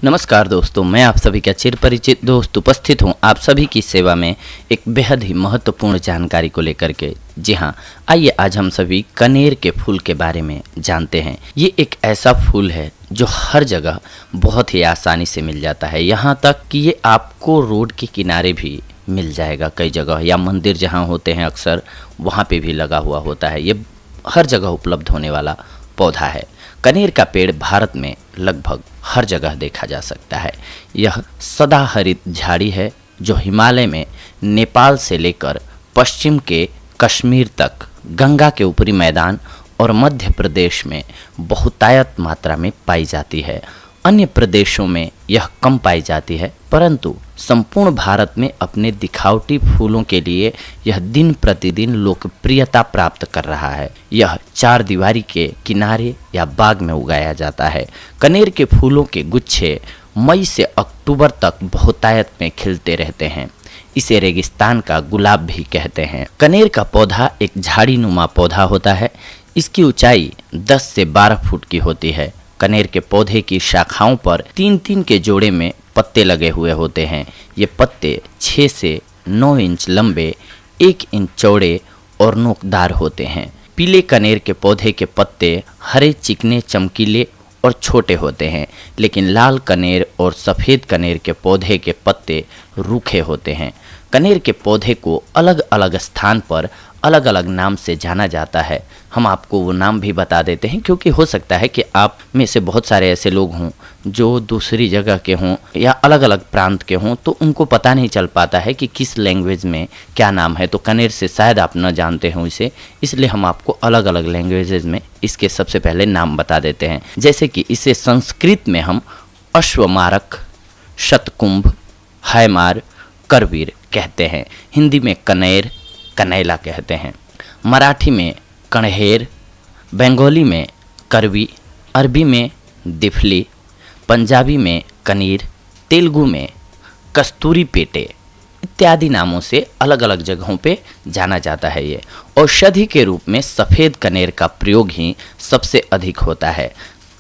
नमस्कार दोस्तों, मैं आप सभी का चिर परिचित दोस्त उपस्थित हूं आप सभी की सेवा में एक बेहद ही महत्वपूर्ण जानकारी को लेकर के। जी हां, आइए आज हम सभी कनेर के फूल के बारे में जानते हैं। ये एक ऐसा फूल है जो हर जगह बहुत ही आसानी से मिल जाता है, यहाँ तक कि ये आपको रोड के किनारे भी मिल जाएगा कई जगह, या मंदिर जहाँ होते हैं अक्सर वहाँ पे भी लगा हुआ होता है। ये हर जगह उपलब्ध होने वाला पौधा है। कनेर का पेड़ भारत में लगभग हर जगह देखा जा सकता है। यह सदाहरित झाड़ी है जो हिमालय में नेपाल से लेकर पश्चिम के कश्मीर तक, गंगा के ऊपरी मैदान और मध्य प्रदेश में बहुतायत मात्रा में पाई जाती है। अन्य प्रदेशों में यह कम पाई जाती है, परंतु संपूर्ण भारत में अपने दिखावटी फूलों के लिए यह दिन प्रतिदिन लोकप्रियता प्राप्त कर रहा है। यह चार दीवारी के किनारे या बाग में उगाया जाता है। कनेर के फूलों के गुच्छे मई से अक्टूबर तक बहुतायत में खिलते रहते हैं। इसे रेगिस्तान का गुलाब भी कहते हैं। कनेर का पौधा एक झाड़ीनुमा पौधा होता है। इसकी ऊंचाई 10 से 12 फुट की होती है। कनेर के पौधे की शाखाओं पर 3-3 के जोड़े में पत्ते लगे हुए होते हैं। ये पत्ते 6 से 9 इंच लंबे, 1 इंच चौड़े और नोकदार होते हैं। पीले कनेर के पौधे के पत्ते हरे, चिकने, चमकीले और छोटे होते हैं, लेकिन लाल कनेर और सफ़ेद कनेर के पौधे के पत्ते रूखे होते हैं। कनेर के पौधे को अलग अलग स्थान पर अलग अलग नाम से जाना जाता है। हम आपको वो नाम भी बता देते हैं, क्योंकि हो सकता है कि आप में से बहुत सारे ऐसे लोग हों जो दूसरी जगह के हों या अलग अलग प्रांत के हों, तो उनको पता नहीं चल पाता है कि किस लैंग्वेज में क्या नाम है। तो कनेर से शायद आप न जानते हों इसे, इसलिए हम आपको अलग अलग लैंग्वेजेज में इसके सबसे पहले नाम बता देते हैं। जैसे कि इसे संस्कृत में हम अश्वमारक, शतकुंभ, हैमार, करवीर कहते हैं। हिंदी में कनेर, कनैला कहते हैं। मराठी में कणहेर, बंगाली में करवी, अरबी में दिफली, पंजाबी में कनीर, तेलुगु में कस्तूरी पेटे इत्यादि नामों से अलग अलग जगहों पे जाना जाता है। ये औषधि के रूप में सफ़ेद कनेर का प्रयोग ही सबसे अधिक होता है।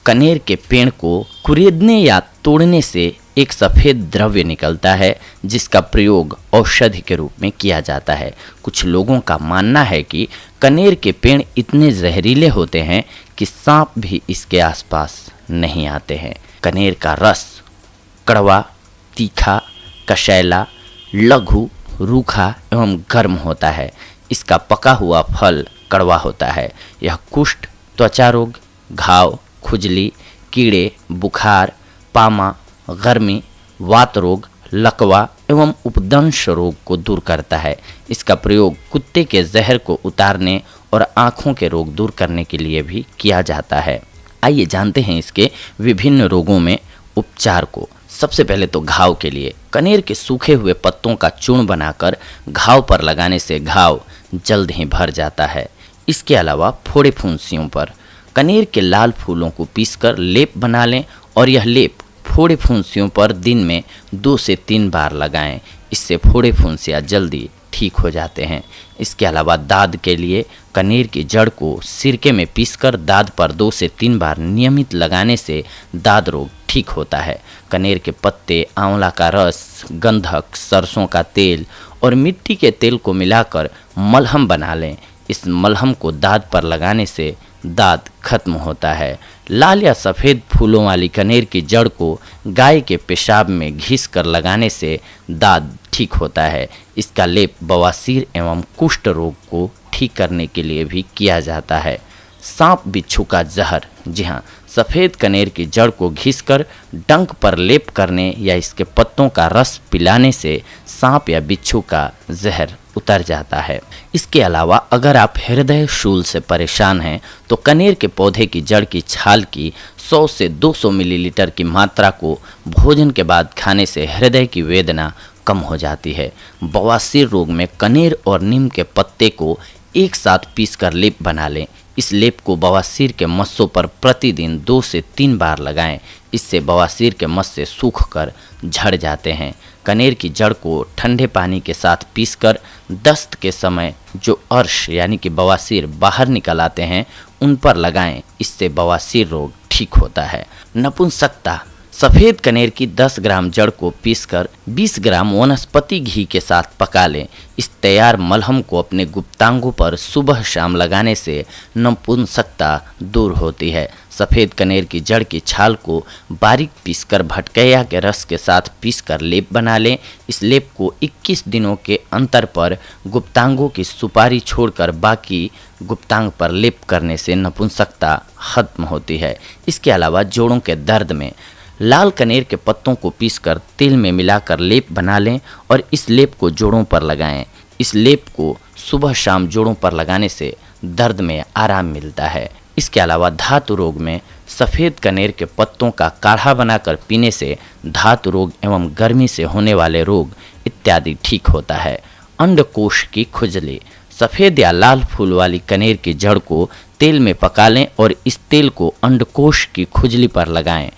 कनेर के पेड़ को कुरेदने या तोड़ने से एक सफ़ेद द्रव्य निकलता है, जिसका प्रयोग औषधि के रूप में किया जाता है। कुछ लोगों का मानना है कि कनेर के पेड़ इतने जहरीले होते हैं कि सांप भी इसके आसपास नहीं आते हैं। कनेर का रस कड़वा, तीखा, कषैला, लघु, रूखा एवं गर्म होता है। इसका पका हुआ फल कड़वा होता है। यह कुष्ठ, त्वचा रोग, घाव, खुजली, कीड़े, बुखार, पामा, गर्मी, वात रोग, लकवा एवं उपदंश रोग को दूर करता है। इसका प्रयोग कुत्ते के जहर को उतारने और आँखों के रोग दूर करने के लिए भी किया जाता है। आइए जानते हैं इसके विभिन्न रोगों में उपचार को। सबसे पहले तो घाव के लिए कनेर के सूखे हुए पत्तों का चूर्ण बनाकर घाव पर लगाने से घाव जल्द ही भर जाता है। इसके अलावा फोड़े फुंसियों पर कनेर के लाल फूलों को पीसकर लेप बना लें और यह लेप फोड़े फुंसियों पर दिन में 2 से 3 बार लगाएं। इससे फोड़े फुंसियाँ जल्दी ठीक हो जाते हैं। इसके अलावा दाद के लिए कनेर की जड़ को सिरके में पीसकर दाद पर 2 से 3 बार नियमित लगाने से दाद रोग ठीक होता है। कनेर के पत्ते, आंवला का रस, गंधक, सरसों का तेल और मिट्टी के तेल को मिलाकर मलहम बना लें। इस मलहम को दाद पर लगाने से दाद खत्म होता है। लाल या सफ़ेद फूलों वाली कनेर की जड़ को गाय के पेशाब में घिस कर लगाने से दाद ठीक होता है। इसका लेप बवासीर एवं कुष्ठ रोग को ठीक करने के लिए भी किया जाता है। सांप बिच्छू का जहर, जी हाँ, सफ़ेद कनेर की जड़ को घिसकर डंक पर लेप करने या इसके पत्तों का रस पिलाने से सांप या बिच्छू का जहर उतर जाता है। इसके अलावा अगर आप हृदय शूल से परेशान हैं तो कनेर के पौधे की जड़ की छाल की 100 से 200 मिलीलीटर की मात्रा को भोजन के बाद खाने से हृदय की वेदना कम हो जाती है। बवासीर रोग में कनेर और नीम के पत्ते को एक साथ पीसकर लेप बना लें। इस लेप को बवासीर के मस्सों पर प्रतिदिन 2 से 3 बार लगाएं। इससे बवासीर के मस्से सूखकर झड़ जाते हैं। कनेर की जड़ को ठंडे पानी के साथ पीसकर दस्त के समय जो अर्श यानी कि बवासीर बाहर निकल आते हैं उन पर लगाएं। इससे बवासीर रोग ठीक होता है। नपुंसकता सफ़ेद कनेर की 10 ग्राम जड़ को पीसकर 20 ग्राम वनस्पति घी के साथ पका लें। इस तैयार मलहम को अपने गुप्तांगों पर सुबह शाम लगाने से नपुंसकता दूर होती है। सफ़ेद कनेर की जड़ की छाल को बारीक पीसकर भटकैया के रस के साथ पीसकर लेप बना लें। इस लेप को 21 दिनों के अंतर पर गुप्तांगों की सुपारी छोड़कर बाकी गुप्तांग पर लेप करने से नपुंसकता खत्म होती है। इसके अलावा जोड़ों के दर्द में लाल कनेर के पत्तों को पीसकर तेल में मिलाकर लेप बना लें और इस लेप को जोड़ों पर लगाएं। इस लेप को सुबह शाम जोड़ों पर लगाने से दर्द में आराम मिलता है। इसके अलावा धातु रोग में सफ़ेद कनेर के पत्तों का काढ़ा बनाकर पीने से धातु रोग एवं गर्मी से होने वाले रोग इत्यादि ठीक होता है। अंडकोश की खुजली, सफ़ेद या लाल फूल वाली कनेर की जड़ को तेल में पका लें और इस तेल को अंडकोश की खुजली पर लगाएं।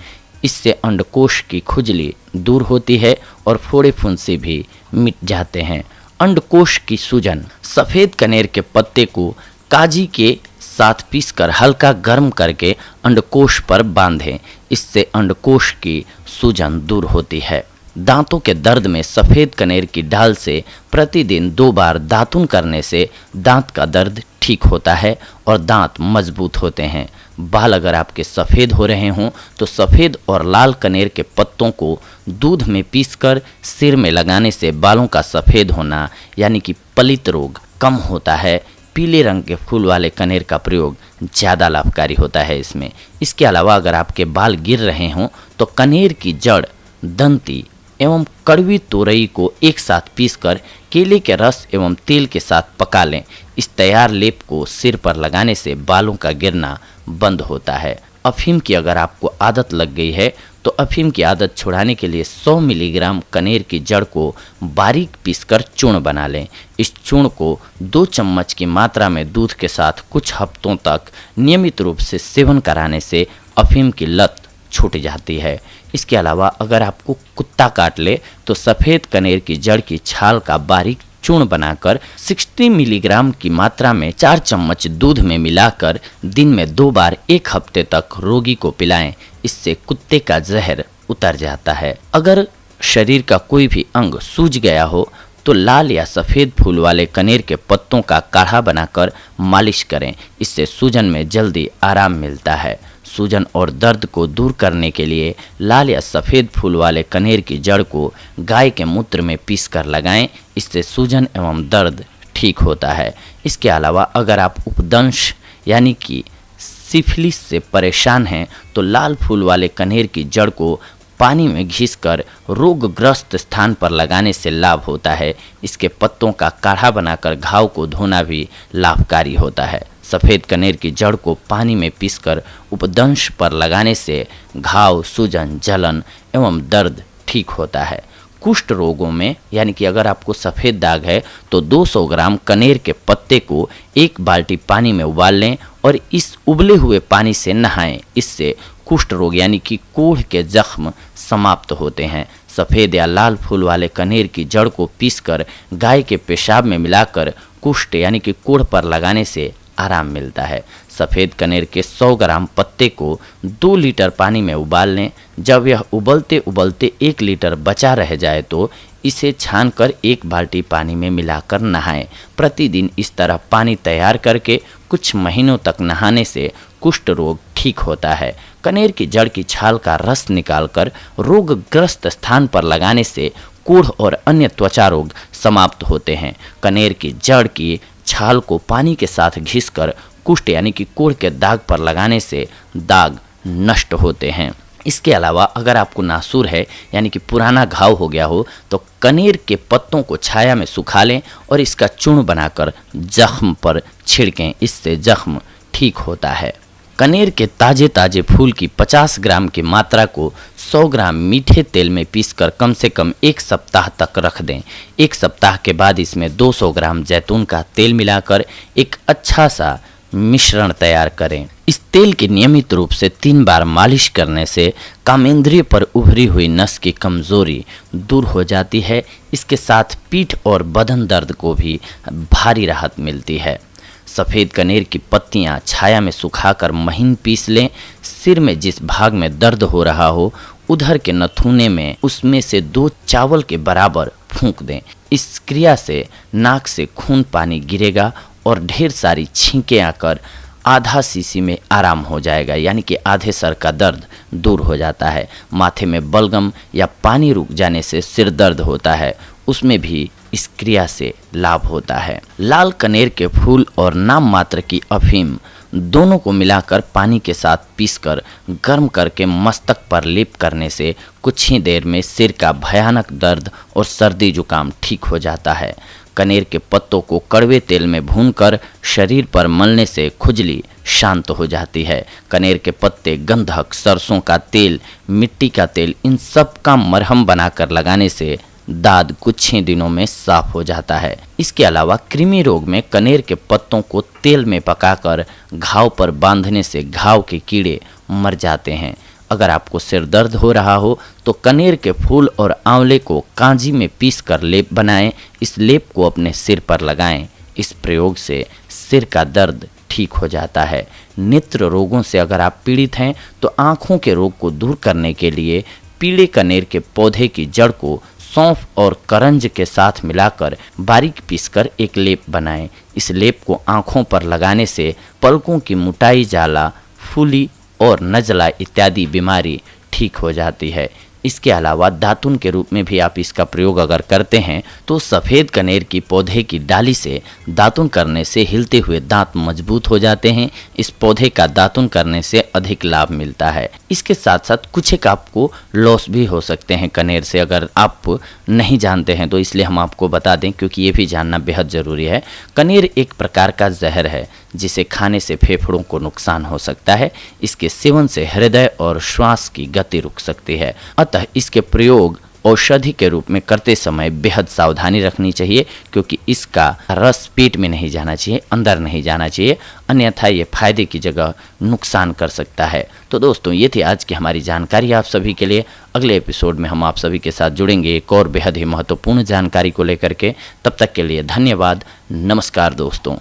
इससे अंडकोश की खुजली दूर होती है और फोड़े फुंसी भी मिट जाते हैं। अंडकोश की सूजन, सफ़ेद कनेर के पत्ते को काजी के साथ पीसकर हल्का गर्म करके अंडकोश पर बांधें। इससे अंडकोश की सूजन दूर होती है। दांतों के दर्द में सफ़ेद कनेर की डाल से प्रतिदिन 2 बार दातुन करने से दांत का दर्द ठीक होता है और दांत मजबूत होते हैं। बाल अगर आपके सफ़ेद हो रहे हों तो सफ़ेद और लाल कनेर के पत्तों को दूध में पीसकर सिर में लगाने से बालों का सफ़ेद होना यानी कि पलित रोग कम होता है। पीले रंग के फूल वाले कनेर का प्रयोग ज़्यादा लाभकारी होता है इसमें। इसके अलावा अगर आपके बाल गिर रहे हों तो कनेर की जड़, दंती एवं कड़वी तोरई को एक साथ पीसकर केले के रस एवं तेल के साथ पका लें। इस तैयार लेप को सिर पर लगाने से बालों का गिरना बंद होता है। अफीम की अगर आपको आदत लग गई है तो अफीम की आदत छुड़ाने के लिए 100 मिलीग्राम कनेर की जड़ को बारीक पीसकर चूर्ण बना लें। इस चूर्ण को 2 चम्मच की मात्रा में दूध के साथ कुछ हफ्तों तक नियमित रूप से सेवन कराने से अफीम की लत छूट जाती है। इसके अलावा अगर आपको कुत्ता काट ले तो सफ़ेद कनेर की जड़ की छाल का बारीक चूर्ण बनाकर 60 मिलीग्राम की मात्रा में 4 चम्मच दूध में मिलाकर दिन में 2 बार 1 हफ्ते तक रोगी को पिलाएं। इससे कुत्ते का जहर उतर जाता है। अगर शरीर का कोई भी अंग सूज गया हो तो लाल या सफ़ेद फूल वाले कनेर के पत्तों का काढ़ा बनाकर मालिश करें। इससे सूजन में जल्दी आराम मिलता है। सूजन और दर्द को दूर करने के लिए लाल या सफ़ेद फूल वाले कनेर की जड़ को गाय के मूत्र में पीसकर लगाएं। इससे सूजन एवं दर्द ठीक होता है। इसके अलावा अगर आप उपदंश यानी कि सिफिलिस से परेशान हैं तो लाल फूल वाले कनेर की जड़ को पानी में घिसकर रोगग्रस्त स्थान पर लगाने से लाभ होता है। इसके पत्तों का काढ़ा बनाकर घाव को धोना भी लाभकारी होता है। सफ़ेद कनेर की जड़ को पानी में पीसकर उपदंश पर लगाने से घाव, सूजन, जलन एवं दर्द ठीक होता है। कुष्ठ रोगों में यानी कि अगर आपको सफ़ेद दाग है तो 200 ग्राम कनेर के पत्ते को 1 बाल्टी पानी में उबाल लें और इस उबले हुए पानी से नहाएं। इससे कुष्ठ रोग यानी कि कोढ़ के जख्म समाप्त होते हैं। सफ़ेद या लाल फूल वाले कनेर की जड़ को पीसकर गाय के पेशाब में मिलाकर कुष्ठ यानी कि कोढ़ पर लगाने से आराम मिलता है। सफ़ेद कनेर के 100 ग्राम पत्ते को 2 लीटर पानी में उबाल लें। जब यह उबलते उबलते 1 लीटर बचा रह जाए तो इसे छानकर 1 बाल्टी पानी में मिलाकर नहाएं। प्रतिदिन इस तरह पानी तैयार करके कुछ महीनों तक नहाने से कुष्ठ रोग ठीक होता है। कनेर की जड़ की छाल का रस निकालकर रोगग्रस्त स्थान पर लगाने से कोढ़ और अन्य त्वचा रोग समाप्त होते हैं। कनेर की जड़ की छाल को पानी के साथ घिसकर कुष्ठ यानी कि कोढ़ के दाग पर लगाने से दाग नष्ट होते हैं। इसके अलावा अगर आपको नासूर है यानी कि पुराना घाव हो गया हो तो कनेर के पत्तों को छाया में सुखा लें और इसका चूर्ण बनाकर जख्म पर छिड़कें। इससे जख्म ठीक होता है। कनेर के ताजे ताजे फूल की 50 ग्राम की मात्रा को 100 ग्राम मीठे तेल में पीसकर कम से कम 1 सप्ताह तक रख दें। 1 सप्ताह के बाद इसमें 200 ग्राम जैतून का तेल मिलाकर एक अच्छा सा मिश्रण तैयार करें। इस तेल की नियमित रूप से 3 बार मालिश करने से कामेंद्रिय पर उभरी हुई नस की कमजोरी दूर हो जाती है। इसके साथ पीठ और बदन दर्द को भी भारी राहत मिलती है। सफ़ेद कनेर की पत्तियां छाया में सुखाकर महीन पीस लें। सिर में जिस भाग में दर्द हो रहा हो उधर के नथुने में उसमें से 2 चावल के बराबर फूंक दें। इस क्रिया से नाक से खून पानी गिरेगा और ढेर सारी छींकें आकर आधा शीशी में आराम हो जाएगा, यानी कि आधे सर का दर्द दूर हो जाता है। माथे में बलगम या पानी रुक जाने से सिर दर्द होता है, उसमें भी इस क्रिया से लाभ होता है। लाल कनेर के फूल और नाम मात्र की अफीम दोनों को मिलाकर पानी के साथ पीसकर गर्म करके मस्तक पर लेप करने से कुछ ही देर में सिर का भयानक दर्द और सर्दी जुकाम ठीक हो जाता है। कनेर के पत्तों को कड़वे तेल में भूनकर शरीर पर मलने से खुजली शांत हो जाती है। कनेर के पत्ते, गंधक, सरसों का तेल, मिट्टी का तेल, इन सब का मरहम बनाकर लगाने से दाद कुछ ही दिनों में साफ हो जाता है। इसके अलावा कृमि रोग में कनेर के पत्तों को तेल में पकाकर घाव पर बांधने से घाव के कीड़े मर जाते हैं। अगर आपको सिर दर्द हो रहा हो तो कनेर के फूल और आंवले को कांजी में पीसकर लेप बनाएं। इस लेप को अपने सिर पर लगाएं। इस प्रयोग से सिर का दर्द ठीक हो जाता है। नेत्र रोगों से अगर आप पीड़ित हैं तो आँखों के रोग को दूर करने के लिए पीले कनेर के पौधे की जड़ को सौंफ और करंज के साथ मिलाकर बारीक पीसकर एक लेप बनाएं। इस लेप को आँखों पर लगाने से पलकों की मुटाई, जाला, फूली और नज़ला इत्यादि बीमारी ठीक हो जाती है। इसके अलावा दातुन के रूप में भी आप इसका प्रयोग अगर करते हैं तो सफ़ेद कनेर की पौधे की डाली से दातुन करने से हिलते हुए दांत मजबूत हो जाते हैं। इस पौधे का दातुन करने से अधिक लाभ मिलता है। इसके साथ साथ कुछ एक आपको लॉस भी हो सकते हैं कनेर से, अगर आप नहीं जानते हैं तो इसलिए हम आपको बता दें, क्योंकि ये भी जानना बेहद ज़रूरी है। कनेर एक प्रकार का जहर है जिसे खाने से फेफड़ों को नुकसान हो सकता है। इसके सेवन से हृदय और श्वास की गति रुक सकती है। अतः इसके प्रयोग औषधि के रूप में करते समय बेहद सावधानी रखनी चाहिए, क्योंकि इसका रस पेट में नहीं जाना चाहिए, अंदर नहीं जाना चाहिए, अन्यथा ये फायदे की जगह नुकसान कर सकता है। तो दोस्तों, ये थी आज की हमारी जानकारी आप सभी के लिए। अगले एपिसोड में हम आप सभी के साथ जुड़ेंगे एक और बेहद ही महत्वपूर्ण जानकारी को लेकर के। तब तक के लिए धन्यवाद। नमस्कार दोस्तों।